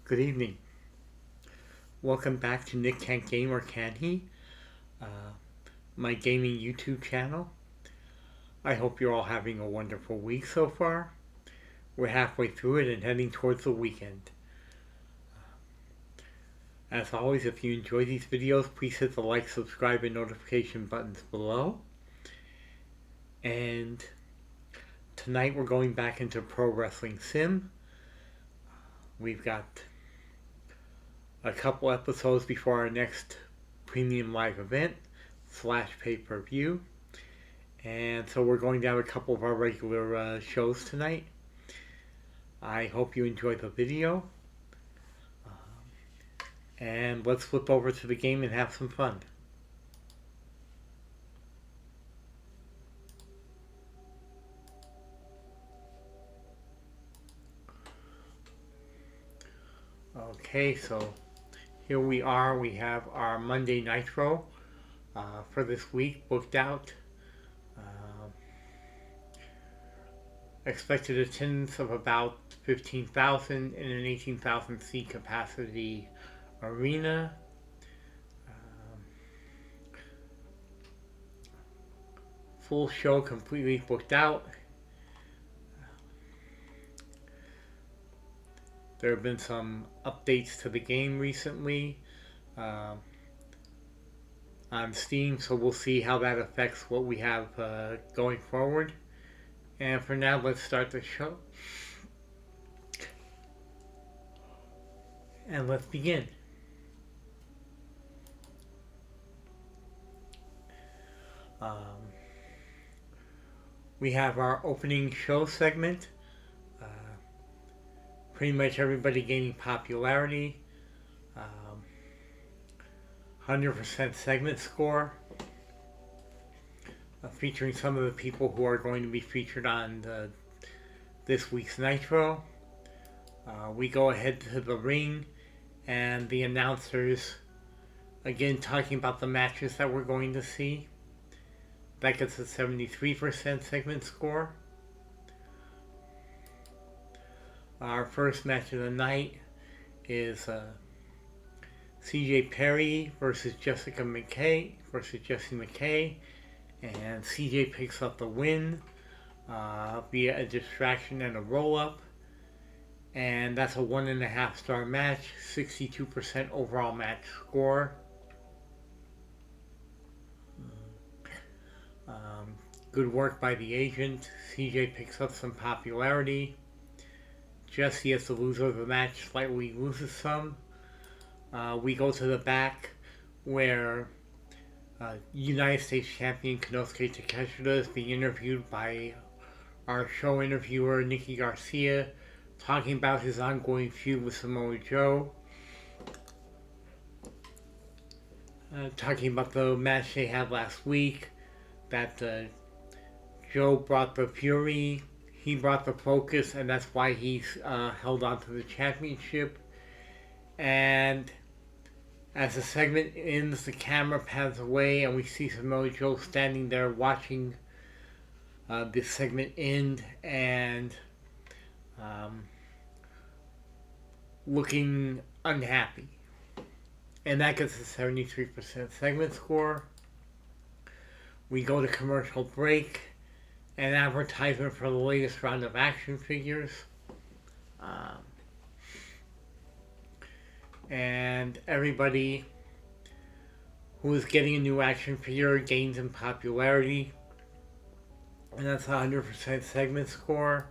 Good evening. Welcome back to Nick Can't Game or Can He? Uh, my gaming YouTube channel. I hope you're all having a wonderful week so far. We're halfway through it and heading towards the weekend. As always, if you enjoy these videos, please hit the like, subscribe, and notification buttons below. And tonight we're going back into Pro Wrestling Sim. We've got a couple episodes before our next premium live event / pay-per-view. And so we're going to have a couple of our regular shows tonight. I hope you enjoyed the video. And let's flip over to the game and have some fun. Okay, so here we are. We have our Monday Nitro for this week booked out. Expected attendance of about 15,000 in an 18,000 seat capacity arena. Full show completely booked out. There have been some updates to the game recently on Steam, so we'll see how that affects what we have going forward. And for now, let's start the show. And let's begin. We have our opening show segment. Pretty much everybody gaining popularity. 100% segment score. Featuring some of the people who are going to be featured on this week's Nitro. We go ahead to the ring and the announcers again talking about the matches that we're going to see. That gets a 73% segment score. Our first match of the night is CJ Perry versus Jessica McKay versus Jessie McKay, and CJ picks up the win via a distraction and a roll-up, and that's a 1.5 star match, 62% overall match score. Good work by the agent. CJ picks up some popularity. Jessie, as the loser of the match, slightly loses some. We go to the back where United States Champion Konosuke Takeshita is being interviewed by our show interviewer Nikki Garcia, talking about his ongoing feud with Samoa Joe. Talking about the match they had last week, that Joe brought the fury, he brought the focus, and that's why he's held on to the championship. And as the segment ends, the camera pans away and we see Samoa Joe standing there watching this segment end and looking unhappy. And that gets a 73% segment score. We go to commercial break, an advertisement for the latest round of action figures. And everybody who is getting a new action figure gains in popularity. And that's a 100% segment score.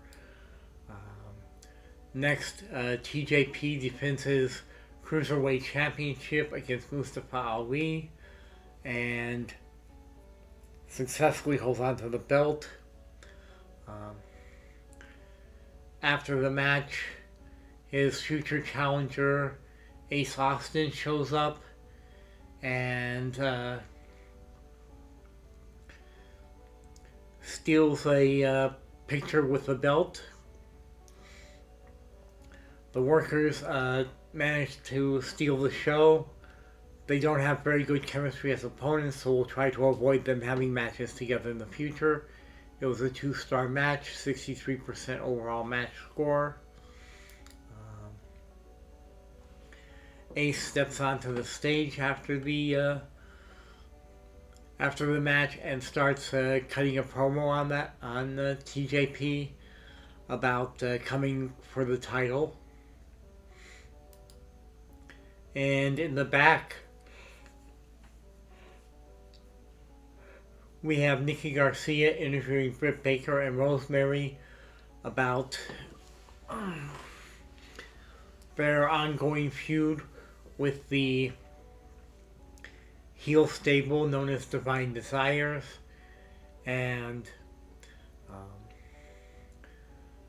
Next, TJP defends his Cruiserweight Championship against Mustafa Ali and successfully holds on to the belt. After the match, his future challenger Ace Austin shows up and steals a picture with the belt. The workers manage to steal the show. They don't have very good chemistry as opponents, so we'll try to avoid them having matches together in the future. It was a 2-star match, 63% overall match score. Ace steps onto the stage after the match and starts cutting a promo on TJP about coming for the title. And in the back, we have Nikki Garcia interviewing Britt Baker and Rosemary about their ongoing feud with the heel stable known as Divine Desires. And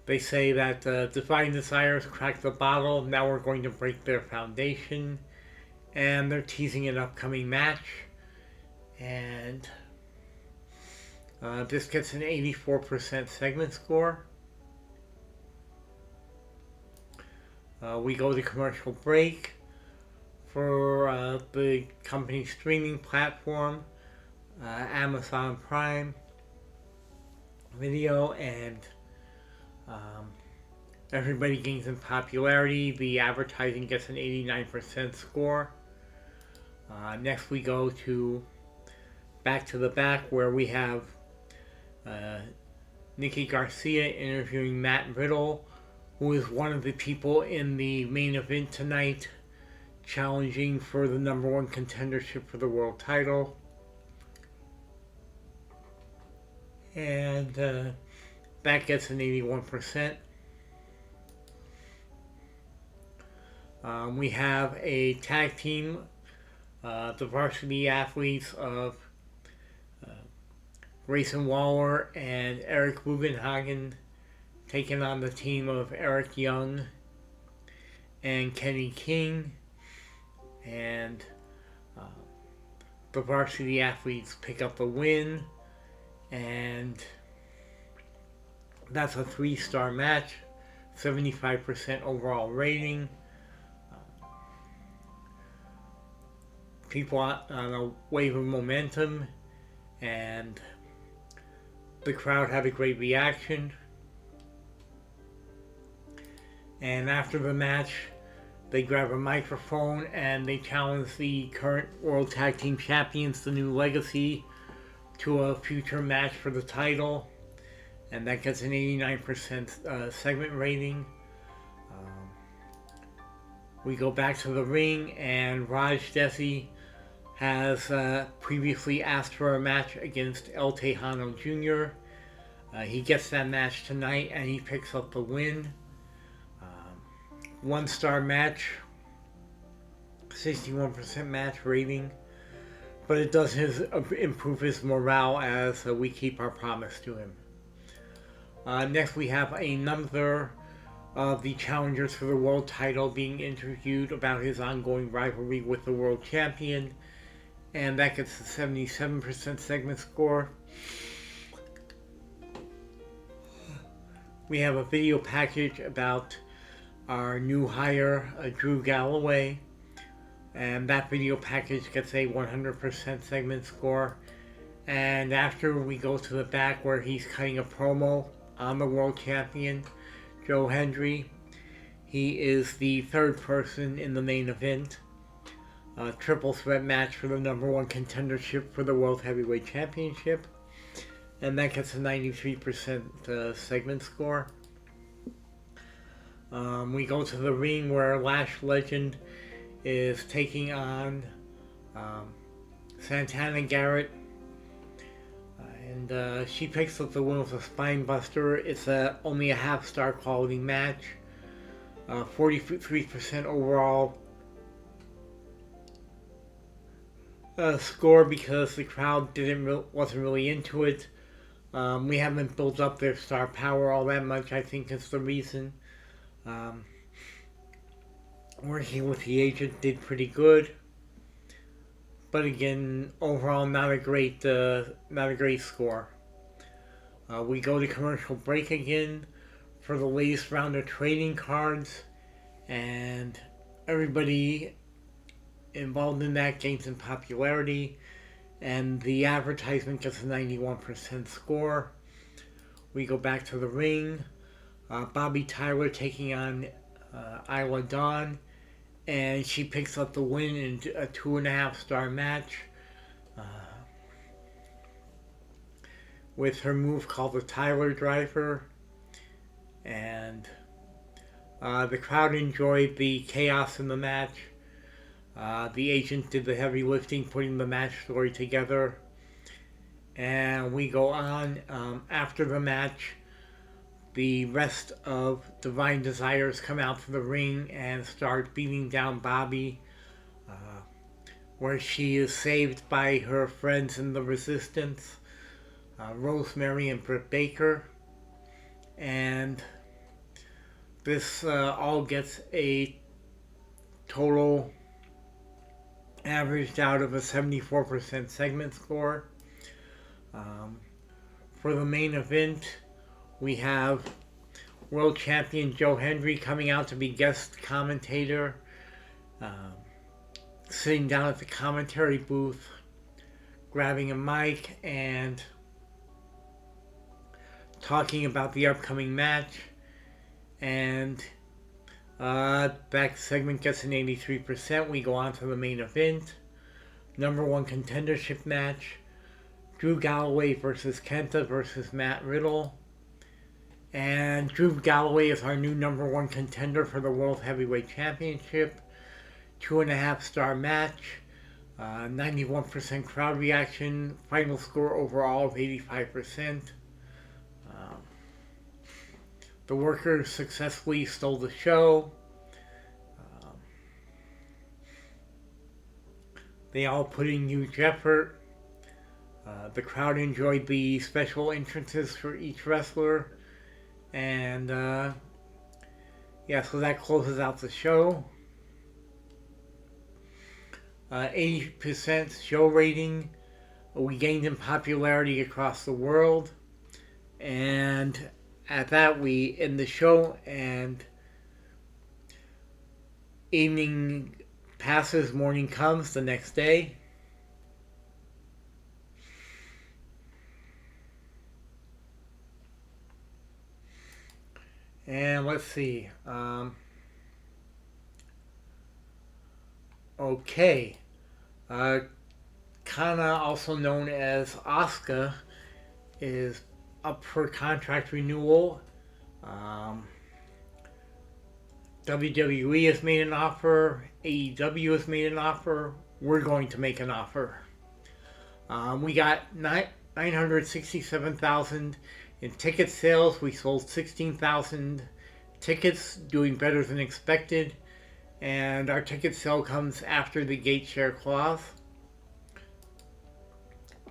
they say that Divine Desires cracked the bottle, now we're going to break their foundation. And they're teasing an upcoming match. And this gets an 84% segment score. We go to commercial break for the company's streaming platform, Amazon Prime Video, and everybody gains in popularity. The advertising gets an 89% score. Next we go to Back to the Back, where we have Nikki Garcia interviewing Matt Riddle, who is one of the people in the main event tonight, challenging for the #1 contendership for the world title. And that gets an 81%. We have a tag team, the varsity athletes of Grayson Waller and Eric Bugenhagen, taking on the team of Eric Young and Kenny King. And the varsity athletes pick up the win. And that's a 3-star match, 75% overall rating. People on a wave of momentum, and the crowd had a great reaction. And after the match, they grab a microphone and they challenge the current World Tag Team Champions, the New Legacy, to a future match for the title. And that gets an 89% segment rating. We go back to the ring, and Raj Desi has previously asked for a match against El Tejano Jr. He gets that match tonight, and he picks up the win. 1-star match, 61% match rating, but it does improve his morale as we keep our promise to him. Next we have another of the challengers for the world title being interviewed about his ongoing rivalry with the world champion, and that gets a 77% segment score. We have a video package about our new hire, Drew Galloway, and that video package gets a 100% segment score. And after, we go to the back where he's cutting a promo on the world champion, Joe Hendry. He is the third person in the main event. A triple threat match for the #1 contendership for the World Heavyweight Championship. And that gets a 93% segment score. We go to the ring where Lash Legend is taking on Santana Garrett. And she picks up the win with a spine buster. It's only a half-star quality match. 43% overall score because the crowd wasn't really into it. We haven't built up their star power all that much, I think is the reason. Working with the agent did pretty good, but again, overall not a great score. We go to commercial break again for the latest round of trading cards, and everybody involved in that gains in popularity, and the advertisement gets a 91% score. We go back to the ring. Bobby Tyler taking on Isla Dawn, and she picks up the win in a 2.5 star match uh, with her move called the Tyler Driver. And the crowd enjoyed the chaos in the match. The agent did the heavy lifting, putting the match story together. And we go on. After the match, the rest of Divine Desires come out to the ring and start beating down Bobby, where she is saved by her friends in the Resistance, Rosemary and Britt Baker. And this all gets a total averaged out of a 74% segment score. For the main event, we have World Champion Joe Hendry coming out to be guest commentator, sitting down at the commentary booth, grabbing a mic and talking about the upcoming match. And that segment gets an 83%. We go on to the main event. Number one contendership match. Drew Galloway versus Kenta versus Matt Riddle. And Drew Galloway is our new number one contender for the World Heavyweight Championship. 2.5 star match. 91% crowd reaction. Final score overall of 85%. The workers successfully stole the show. They all put in huge effort. The crowd enjoyed the special entrances for each wrestler. And yeah, so that closes out the show. 80% show rating. We gained in popularity across the world. And at that, we end the show, and evening passes, morning comes the next day. And let's see. Okay. Kana, also known as Asuka, is up for contract renewal. WWE has made an offer. AEW has made an offer. We're going to make an offer. We got 967,000 in ticket sales. We sold 16,000 tickets, doing better than expected. And our ticket sale comes after the gate share clause.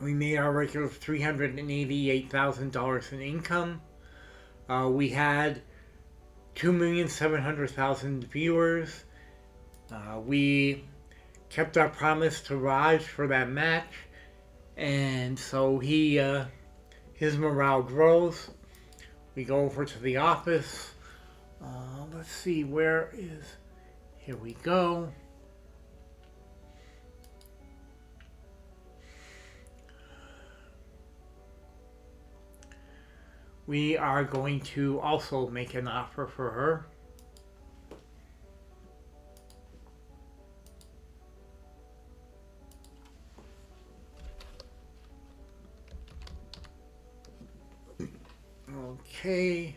We made our record of $388,000 in income. We had 2,700,000 viewers. We kept our promise to Raj for that match, and so his morale grows. We go over to the office. Let's see, where is... Here we go. We are going to also make an offer for her. Okay.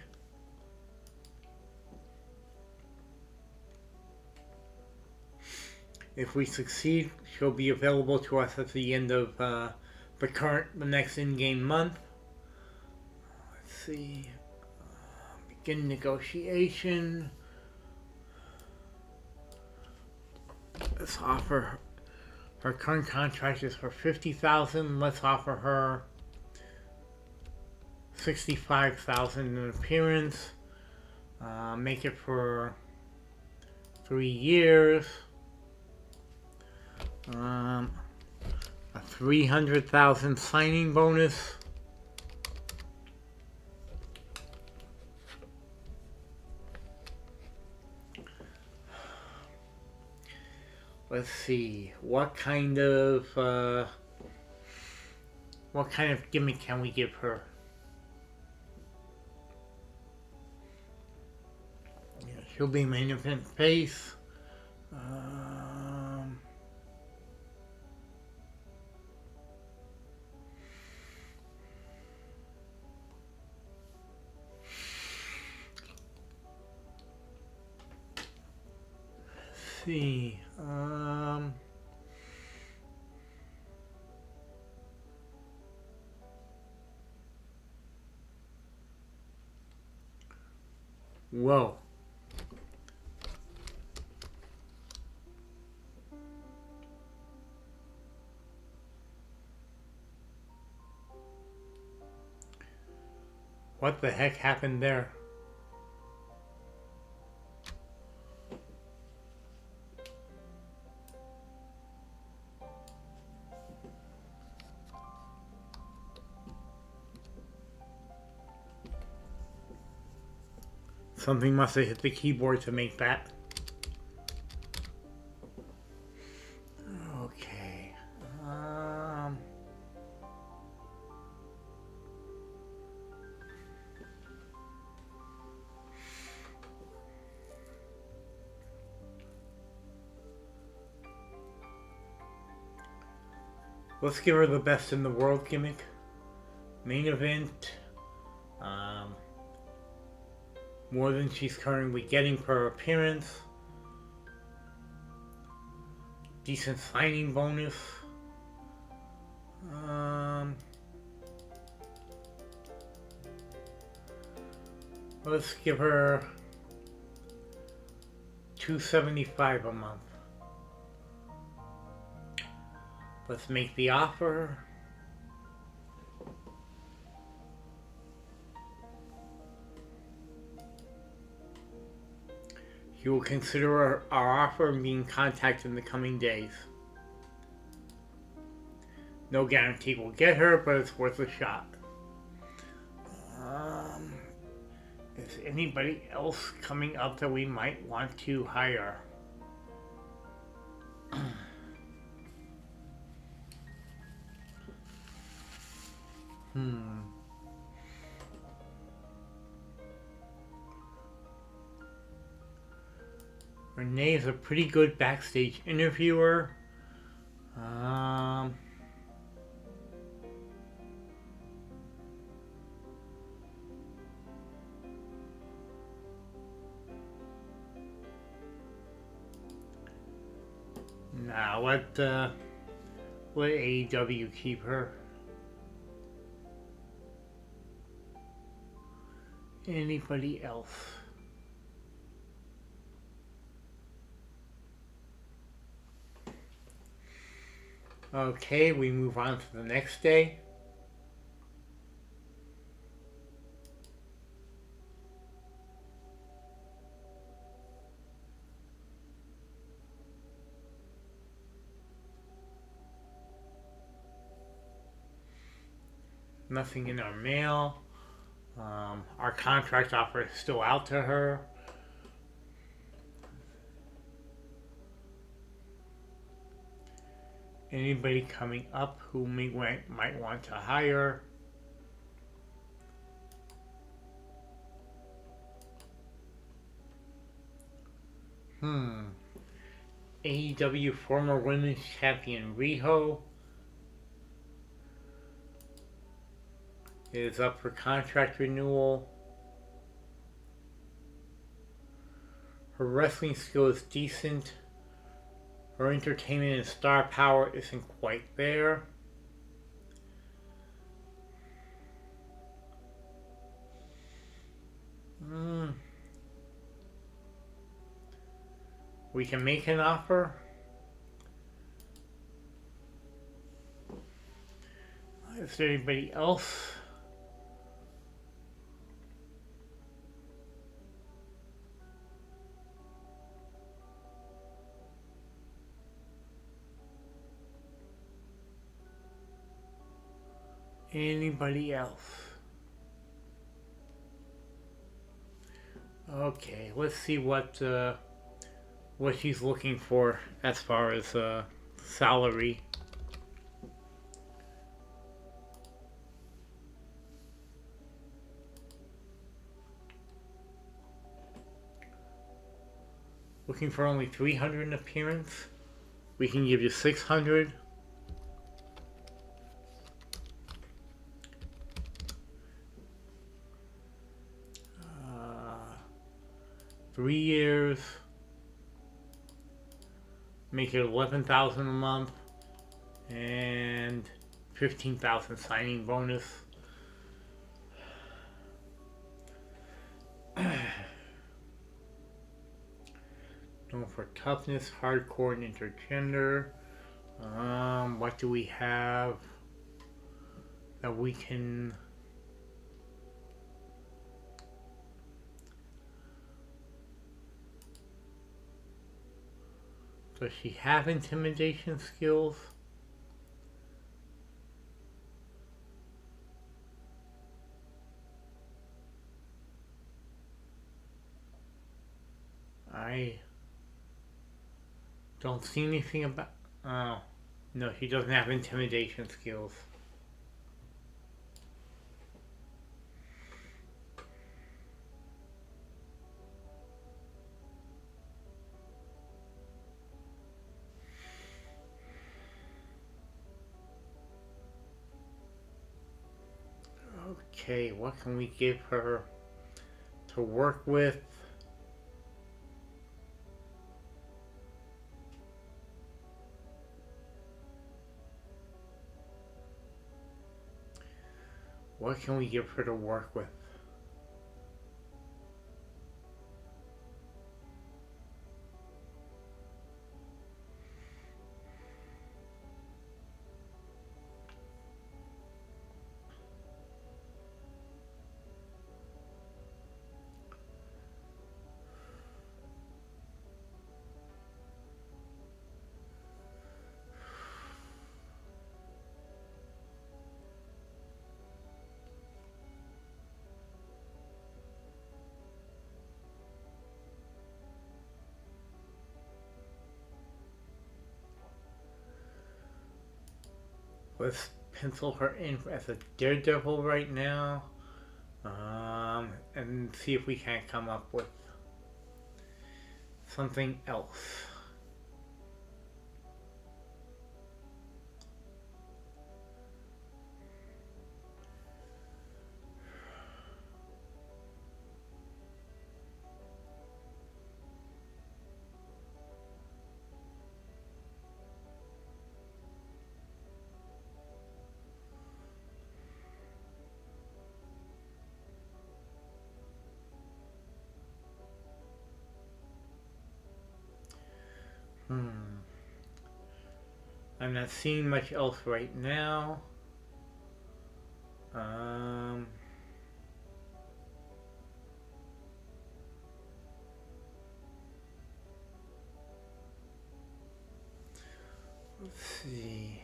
If we succeed, she'll be available to us at the end of the next in-game month. Let's see. Begin negotiation. Let's offer her current contract is for $50,000. Let's offer her $65,000 in appearance. Make it for 3 years. A $300,000 signing bonus. Let's see, what kind of gimmick can we give her? Yeah, she'll be main event face. Um, let's see. Whoa. What the heck happened there? Something must have hit the keyboard to make that. Okay. Let's give her the best in the world gimmick. Main event. More than she's currently getting per appearance. Decent signing bonus. Let's give her $275 a month. Let's make the offer. You will consider our offer and be in contact in the coming days. No guarantee we'll get her, but it's worth a shot. Is anybody else coming up that we might want to hire? Renee is a pretty good backstage interviewer. Nah, let AEW keep her. Anybody else? Okay, we move on to the next day. Nothing in our mail. Our contract offer is still out to her. Anybody coming up who might want to hire? AEW former women's champion Riho is up for contract renewal. Her wrestling skill is decent. Her entertainment and star power isn't quite there. We can make an offer. Is there anybody else? Anybody else? Okay, let's see what she's looking for as far as salary. Looking for only 300 in appearance. We can give you 600. 3 years. Make it 11,000 a month. And 15,000 signing bonus. Known for toughness, hardcore, and intergender. What do we have that we can... Does she have intimidation skills? I don't see anything about... Oh, no, she doesn't have intimidation skills. Okay, what can we give her to work with? What can we give her to work with? Let's pencil her in as a daredevil right now. And see if we can't come up with something else. I'm not seeing much else right now. Let's see.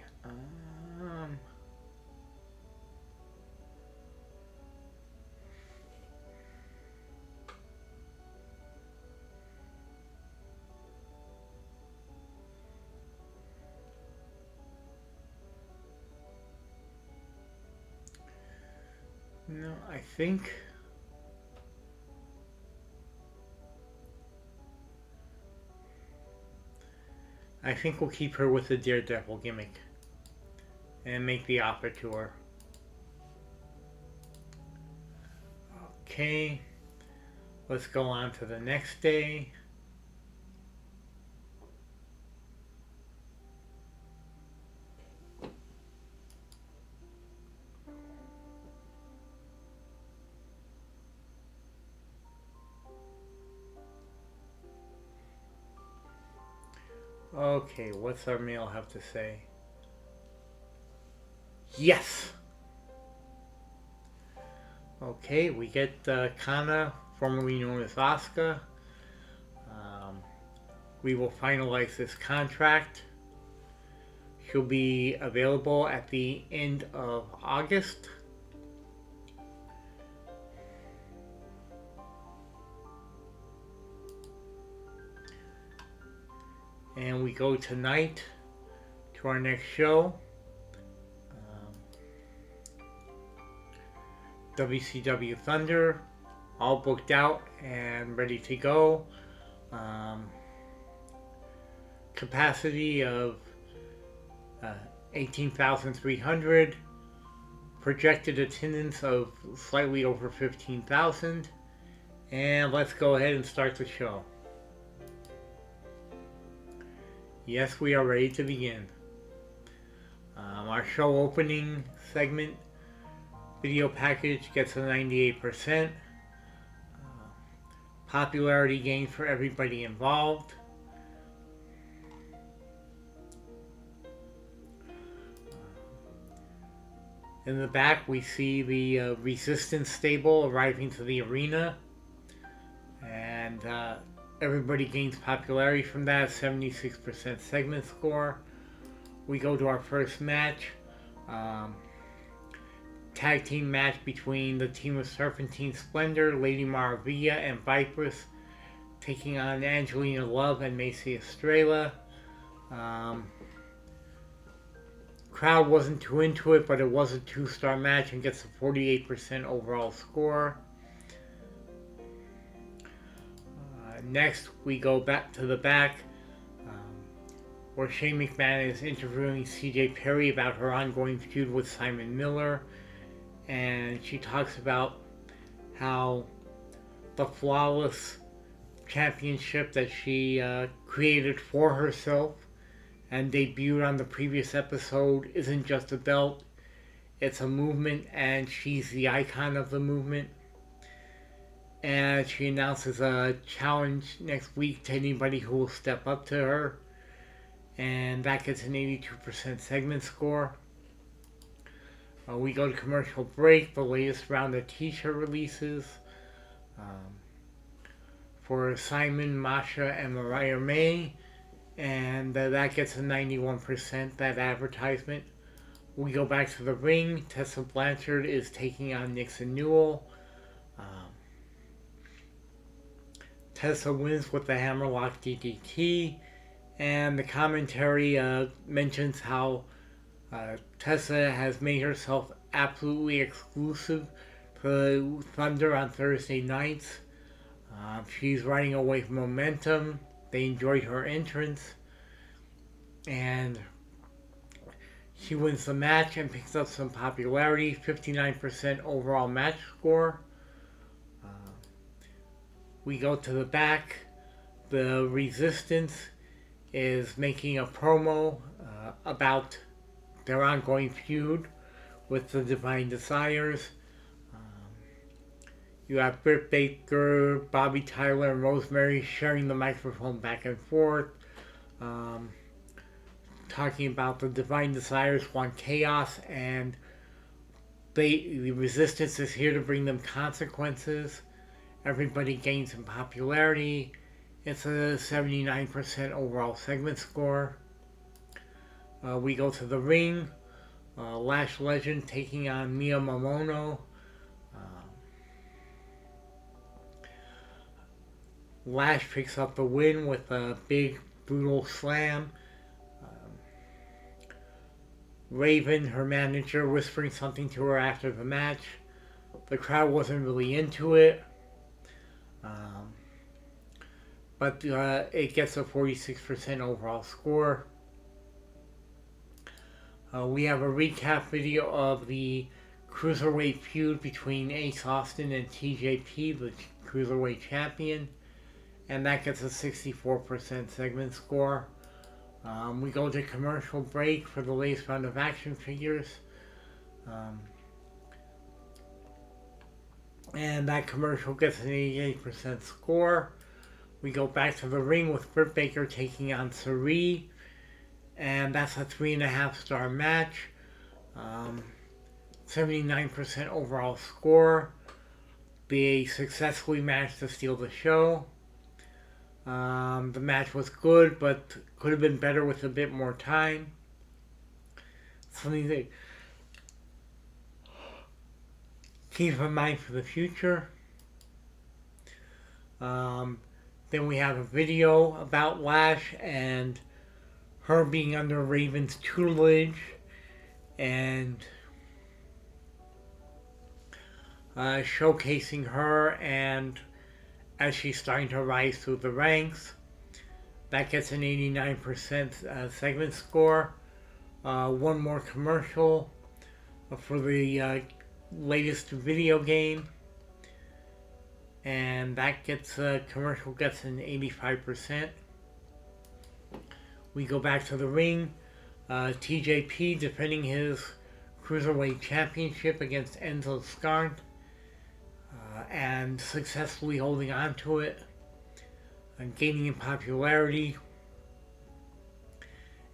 No, I think we'll keep her with the Daredevil gimmick and make the offer to her. Okay, let's go on to the next day. Okay, what's our mail have to say? Yes! Okay, we get Kana, formerly known as Asuka. We will finalize this contract. She'll be available at the end of August. And we go tonight to our next show. WCW Thunder, all booked out and ready to go. capacity of 18,300, projected attendance of slightly over 15,000, and let's go ahead and start the show. Yes, we are ready to begin. Our show opening segment video package gets a 98%. Popularity gain for everybody involved. In the back, we see the Resistance stable arriving to the arena, and everybody gains popularity from that. 76% segment score. We go to our first match. Tag team match between the team of Serpentine Splendor, Lady Maravilla, and Vipress, taking on Angelina Love and Macy Estrella. Crowd wasn't too into it, but it was a 2-star match and gets a 48% overall score. Next, we go back to the back, where Shane McMahon is interviewing CJ Perry about her ongoing feud with Simon Miller, and she talks about how the Flawless Championship that she created for herself and debuted on the previous episode isn't just a belt, it's a movement, and she's the icon of the movement. And she announces a challenge next week to anybody who will step up to her, and that gets an 82% segment score. We go to commercial break, the latest round of t-shirt releases for Simon, Masha, and Mariah May, and that gets a 91%, that advertisement. We go back to the ring. Tessa Blanchard is taking on Nixon Newell. Tessa wins with the Hammerlock DDT, and the commentary mentions how Tessa has made herself absolutely exclusive to Thunder on Thursday nights. She's riding away from momentum. They enjoyed her entrance, and she wins the match and picks up some popularity. 59% overall match score. We go to the back. The Resistance is making a promo about their ongoing feud with the Divine Desires. You have Britt Baker, Bobby Tyler, and Rosemary sharing the microphone back and forth, talking about the Divine Desires want chaos, and the Resistance is here to bring them consequences. Everybody gains in popularity. It's a 79% overall segment score. We go to the ring. Lash Legend taking on Mia Momono. Lash picks up the win with a big, brutal slam. Raven, her manager, whispering something to her after the match. The crowd wasn't really into it. But it gets a 46% overall score. We have a recap video of the Cruiserweight feud between Ace Austin and TJP, the Cruiserweight champion. And that gets a 64% segment score. We go to commercial break for the latest round of action figures. And that commercial gets an 88% score. We go back to the ring with Britt Baker taking on Sari. And that's a 3.5-star match. 79% overall score. They successfully managed to steal the show. The match was good, but could have been better with a bit more time. Something that keep in mind for the future. Then we have a video about Lash and her being under Raven's tutelage and showcasing her and as she's starting to rise through the ranks. That gets an 89% segment score. One more commercial for the latest video game, and that gets commercial gets an 85%. We go back to the ring. TJP defending his Cruiserweight Championship against Enzo Scarn, and successfully holding on to it and gaining in popularity.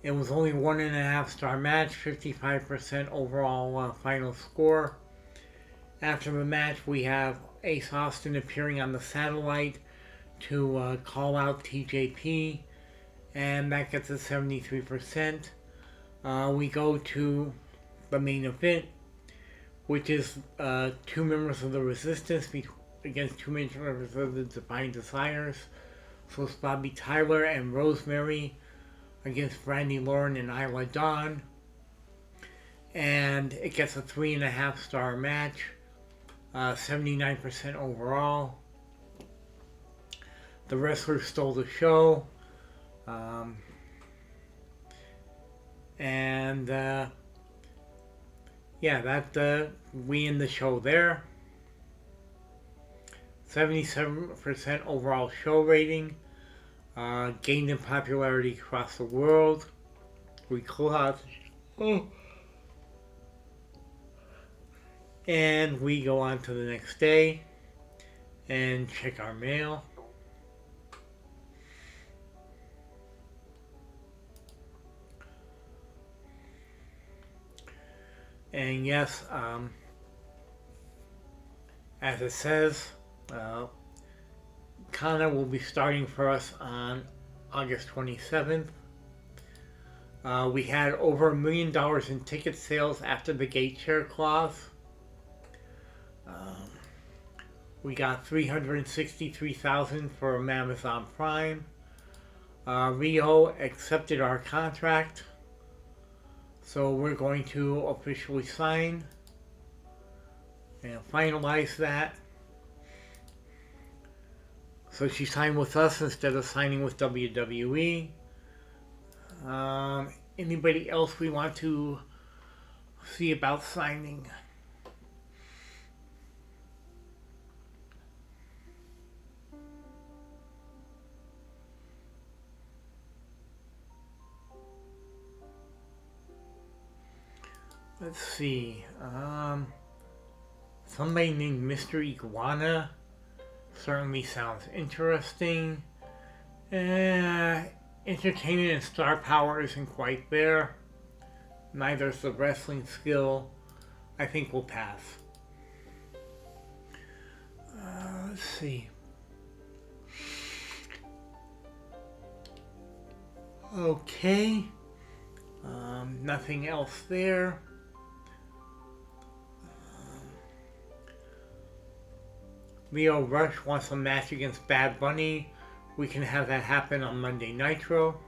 It was only 1.5 star match, 55% overall final score. After the match, we have Ace Austin appearing on the satellite to call out TJP, and that gets a 73%. We go to the main event, which is two members of the Resistance against two members of the Divine Desires. So it's Bobby Tyler and Rosemary against Brandy Lauren and Isla Dawn. And it gets a 3.5 star match, 79% overall. The wrestlers stole the show. We end the show there. 77% overall show rating. Gained in popularity across the world. We close out the show. And we go on to the next day and check our mail. And yes, as it says, Kana will be starting for us on August 27th. We had over $1 million in ticket sales after the gate share clause. We got 363,000 from Amazon Prime. Rio accepted our contract, so we're going to officially sign and finalize that. So she signed with us instead of signing with WWE. Anybody else we want to see about signing? Let's see. Somebody named Mr. Iguana certainly sounds interesting. Entertainment and star power isn't quite there. Neither is the wrestling skill. I think we'll pass. Let's see. Okay. Nothing else there. Leo Rush wants a match against Bad Bunny. We can have that happen on Monday Nitro.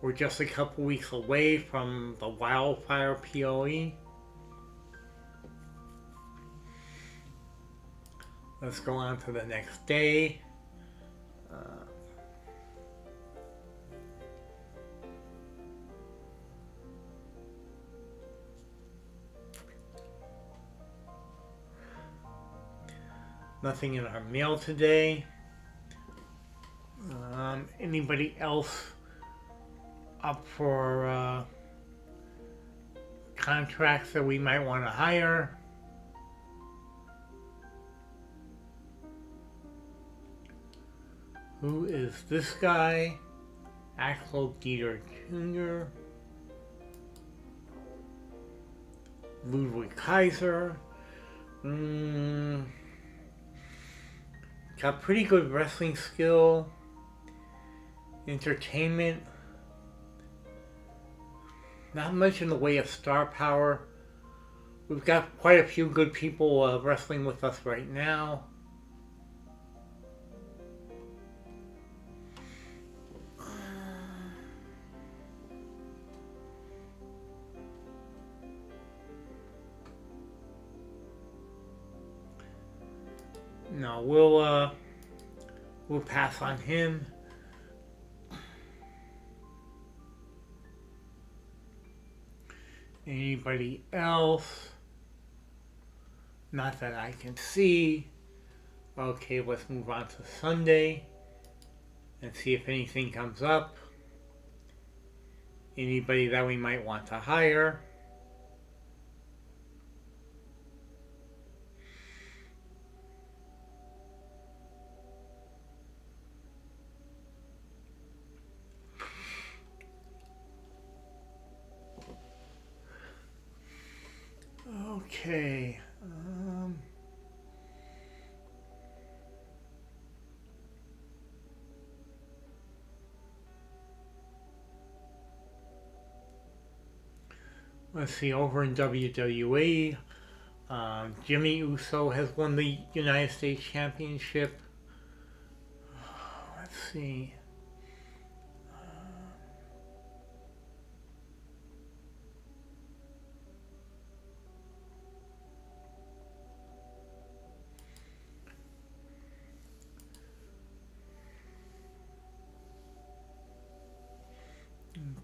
We're just a couple weeks away from the Wildfire PoE. Let's go on to the next day. Nothing in our mail today. Anybody else up for contracts that we might want to hire? Who is this guy? Axel Dieter Jr. Ludwig Kaiser. Got pretty good wrestling skill. Entertainment. Not much in the way of star power. We've got quite a few good people wrestling with us right now. No, we'll we'll pass on him. Anybody else? Not that I can see. Okay, let's move on to Sunday and see if anything comes up. Anybody that we might want to hire. Okay. Let's see, over in WWE, Jimmy Uso has won the United States Championship. Let's see.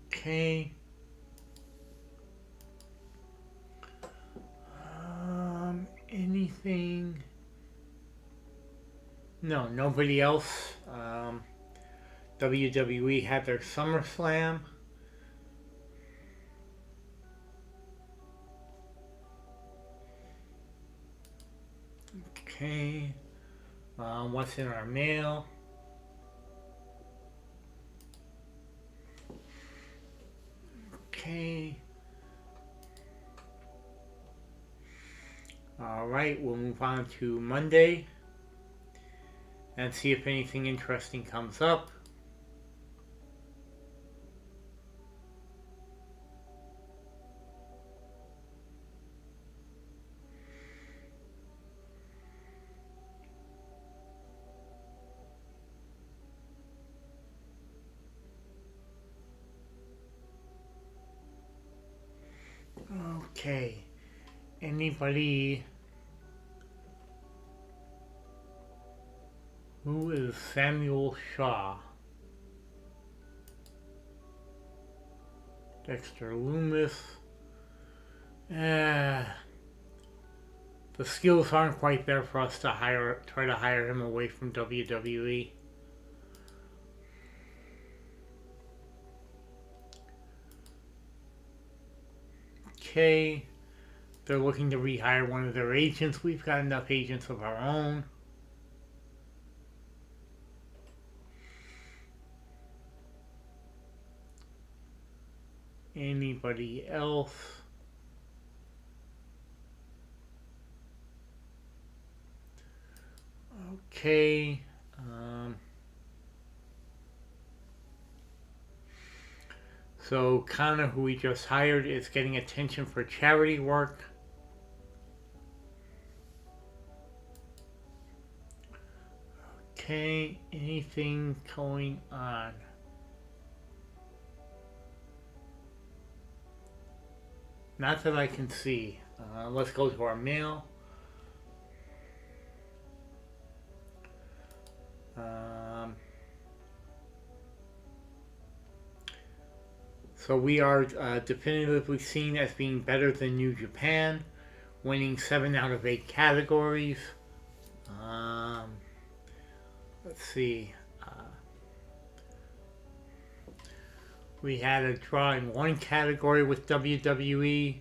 Okay. Anything? No, nobody else. WWE had their SummerSlam. Okay. What's in our mail? Okay. Alright, we'll move on to Monday and see if anything interesting comes up. Okay. Anybody? Who is Samuel Shaw? Dexter Lumis. The skills aren't quite there for us to try to hire him away from WWE. Okay. They're looking to rehire one of their agents. We've got enough agents of our own. Anybody else? Okay. So Connor, who we just hired, is getting attention for charity work. Okay, anything going on? Not that I can see. Let's go to our mail. So we are definitively seen as being better than New Japan, winning 7 out of 8 categories. Let's see. We had a draw in one category with WWE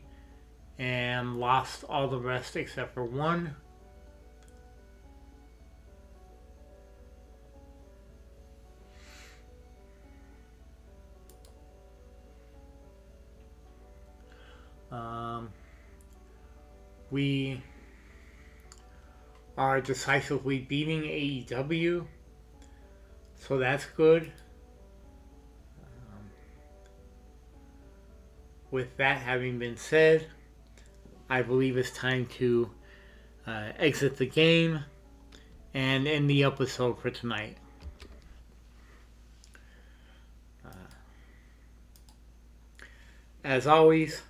and lost all the rest except for one. We are decisively beating AEW, so that's good. With that having been said, I believe it's time to exit the game and end the episode for tonight. As always,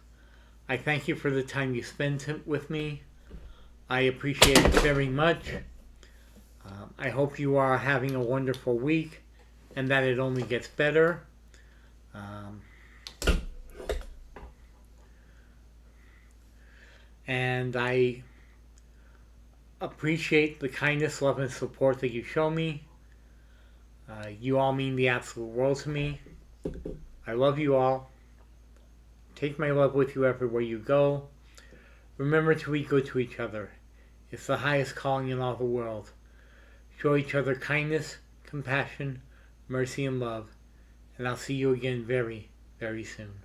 I thank you for the time you spend with me. I appreciate it very much. I hope you are having a wonderful week and that it only gets better. Um, and I appreciate the kindness, love, and support that you show me. You all mean the absolute world to me. I love you all. Take my love with you everywhere you go. Remember to be good to each other. It's the highest calling in all the world. Show each other kindness, compassion, mercy, and love. And I'll see you again very, very soon.